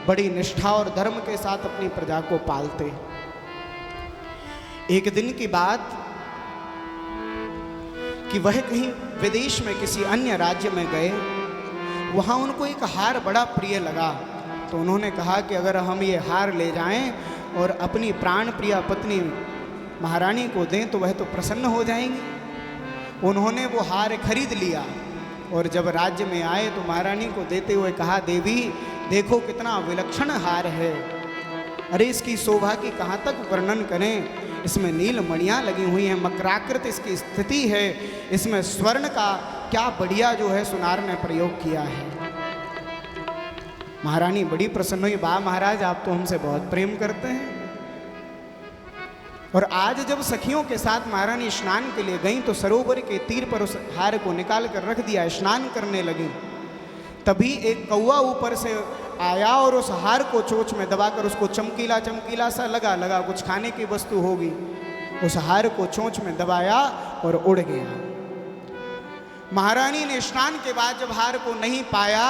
बड़ी निष्ठा और धर्म के साथ अपनी प्रजा को पालते। एक दिन की बात कि वह कहीं विदेश में किसी अन्य राज्य में गए, वहाँ उनको एक हार बड़ा प्रिय लगा। तो उन्होंने कहा कि अगर हम ये हार ले जाएं और अपनी प्राण प्रिया पत्नी महारानी को दें तो वह तो प्रसन्न हो जाएंगी। उन्होंने वो हार खरीद लिया और जब राज्य में आए तो महारानी को देते हुए कहा, देवी देखो कितना विलक्षण हार है, अरे इसकी शोभा की कहाँ तक वर्णन करें। इसमें नील मणियाँ लगी हुई हैं, मकराकृत इसकी स्थिति है, इसमें स्वर्ण का क्या बढ़िया जो है सुनार ने प्रयोग किया है। महारानी बड़ी प्रसन्न हुई, वाह महाराज आप तो हमसे बहुत प्रेम करते हैं। और आज जब सखियों के साथ महारानी स्नान के लिए गईं तो सरोवर के तीर पर उस हार को निकाल कर रख दिया, स्नान करने लगी। तभी एक कौवा ऊपर से आया और उस हार को चोंच में दबाकर उसको चमकीला चमकीला सा लगा कुछ खाने की वस्तु होगी, उस हार को चोंच में दबाया और उड़ गया। महारानी ने स्नान के बाद जब हार को नहीं पाया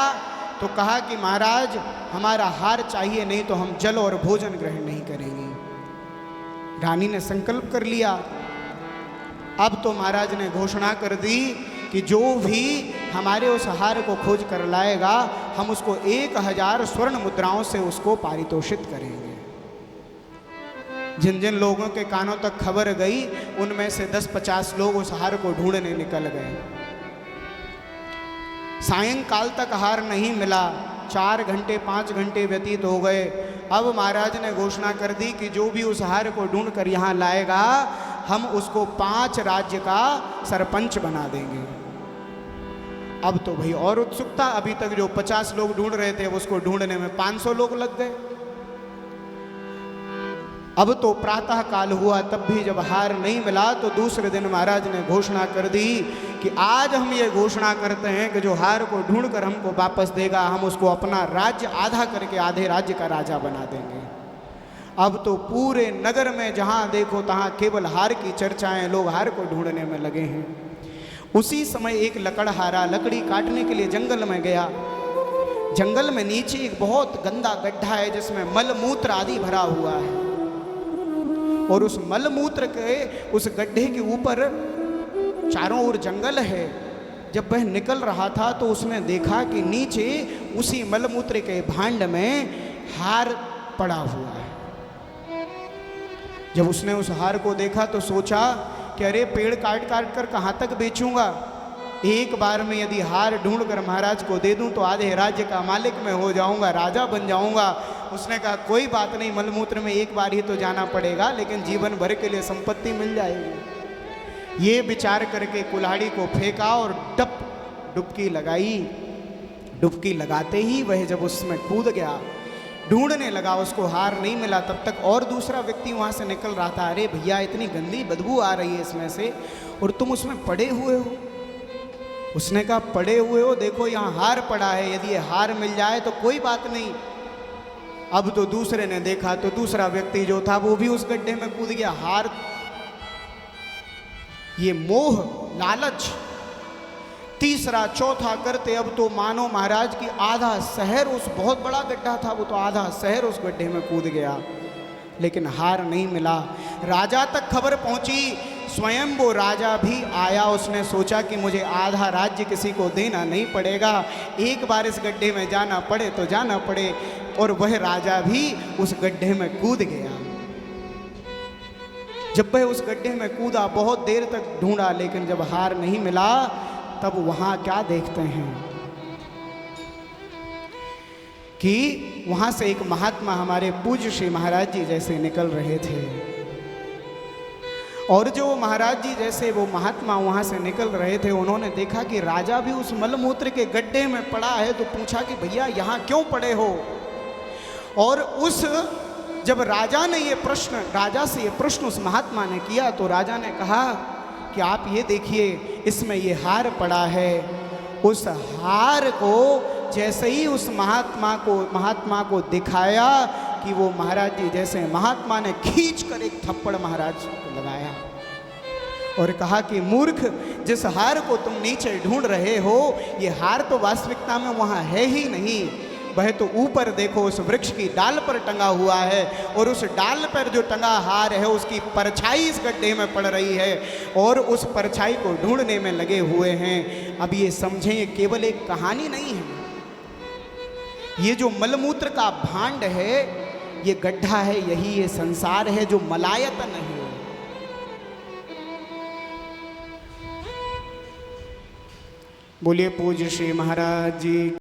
तो कहा कि महाराज हमारा हार चाहिए, नहीं तो हम जल और भोजन ग्रहण नहीं करेंगे। रानी ने संकल्प कर लिया। अब तो महाराज ने घोषणा कर दी कि जो भी हमारे उस हार को खोज कर लाएगा हम उसको 1000 स्वर्ण मुद्राओं से उसको पारितोषित करेंगे। जिन जिन लोगों के कानों तक खबर गई उनमें से 10-50 लोग उस हार को ढूंढने निकल गए। सायंकाल तक हार नहीं मिला, 4 घंटे 5 घंटे व्यतीत हो गए। अब महाराज ने घोषणा कर दी कि जो भी उस हार को ढूंढ कर यहाँ लाएगा हम उसको 5 राज्य का सरपंच बना देंगे। अब तो भाई और उत्सुकता, अभी तक जो 50 लोग ढूंढ रहे थे उसको ढूंढने में 500 लोग लग गए। अब तो प्रातः काल हुआ, तब भी जब हार नहीं मिला तो दूसरे दिन महाराज ने घोषणा कर दी कि आज हम ये घोषणा करते हैं कि जो हार को ढूंढकर हमको वापस देगा हम उसको अपना राज्य आधा करके आधे राज्य का राजा बना देंगे। अब तो पूरे नगर में जहाँ देखो तहाँ केवल हार की चर्चाएं, लोग हार को ढूंढने में लगे हैं। उसी समय एक लकड़हारा लकड़ी काटने के लिए जंगल में गया। जंगल में नीचे एक बहुत गंदा गड्ढा है जिसमें मलमूत्र आदि भरा हुआ है, और उस मलमूत्र के उस गड्ढे के ऊपर चारों ओर जंगल है। जब वह निकल रहा था तो उसने देखा कि नीचे उसी मलमूत्र के भांड में हार पड़ा हुआ है। जब उसने उस हार को देखा तो सोचा कि अरे पेड़ काट काट कर कहाँ तक बेचूंगा, एक बार में यदि हार ढूंढ कर महाराज को दे दूं तो आधे राज्य का मालिक मैं हो जाऊंगा, राजा बन जाऊंगा। उसने कहा कोई बात नहीं, मलमूत्र में एक बार ही तो जाना पड़ेगा लेकिन जीवन भर के लिए संपत्ति मिल जाएगी। ये विचार करके कुल्हाड़ी को फेंका और डुबकी लगाई। डुबकी लगाते ही वह जब उसमें कूद गया, ढूंढने लगा, उसको हार नहीं मिला। तब तक और दूसरा व्यक्ति वहाँ से निकल रहा था। अरे भैया इतनी गंदी बदबू आ रही है इसमें से और तुम उसमें पड़े हुए हो। उसने कहा पड़े हुए हो, देखो यहाँ हार पड़ा है, यदि ये हार मिल जाए तो कोई बात नहीं। अब तो दूसरे ने देखा तो दूसरा व्यक्ति जो था वो भी उस गड्ढे में कूद गया। हार, ये मोह लालच तीसरा चौथा करते अब तो मानो महाराज की आधा शहर, उस बहुत बड़ा गड्ढा था वो, तो आधा शहर उस गड्ढे में कूद गया, लेकिन हार नहीं मिला। राजा तक खबर पहुंची, स्वयं वो राजा भी आया। उसने सोचा कि मुझे आधा राज्य किसी को देना नहीं पड़ेगा, एक बार इस गड्ढे में जाना पड़े तो जाना पड़े। और वह राजा भी उस गड्ढे में कूद गया। जब वह उस गड्ढे में कूदा, बहुत देर तक ढूंढा, लेकिन जब हार नहीं मिला तब वहां क्या देखते हैं कि वहां से एक महात्मा हमारे पूज्य श्री महाराज जी जैसे निकल रहे थे। और जो महाराज जी जैसे वो महात्मा वहां से निकल रहे थे, उन्होंने देखा कि राजा भी उस मलमूत्र के गड्ढे में पड़ा है, तो पूछा कि भैया यहाँ क्यों पड़े हो। और उस जब राजा ने ये प्रश्न, राजा से ये प्रश्न उस महात्मा ने किया, तो राजा ने कहा कि आप ये देखिए इसमें ये हार पड़ा है। उस हार को जैसे ही उस महात्मा को दिखाया कि वो महाराज जी जैसे, महात्मा ने खींच कर एक थप्पड़ महाराज को लगाया और कहा कि मूर्ख, जिस हार को तुम नीचे ढूंढ रहे हो ये हार तो वास्तविकता में वहाँ है ही नहीं। वह तो ऊपर देखो उस वृक्ष की डाल पर टंगा हुआ है, और उस डाल पर जो टंगा हार है उसकी परछाई इस गड्ढे में पड़ रही है, और उस परछाई को ढूंढने में लगे हुए हैं। अब ये समझें, ये केवल एक कहानी नहीं है, ये जो मलमूत्र का भांड है, ये गड्ढा है, यही ये संसार है जो मलायतन है। बोलिए पूज्य श्री महाराज जी।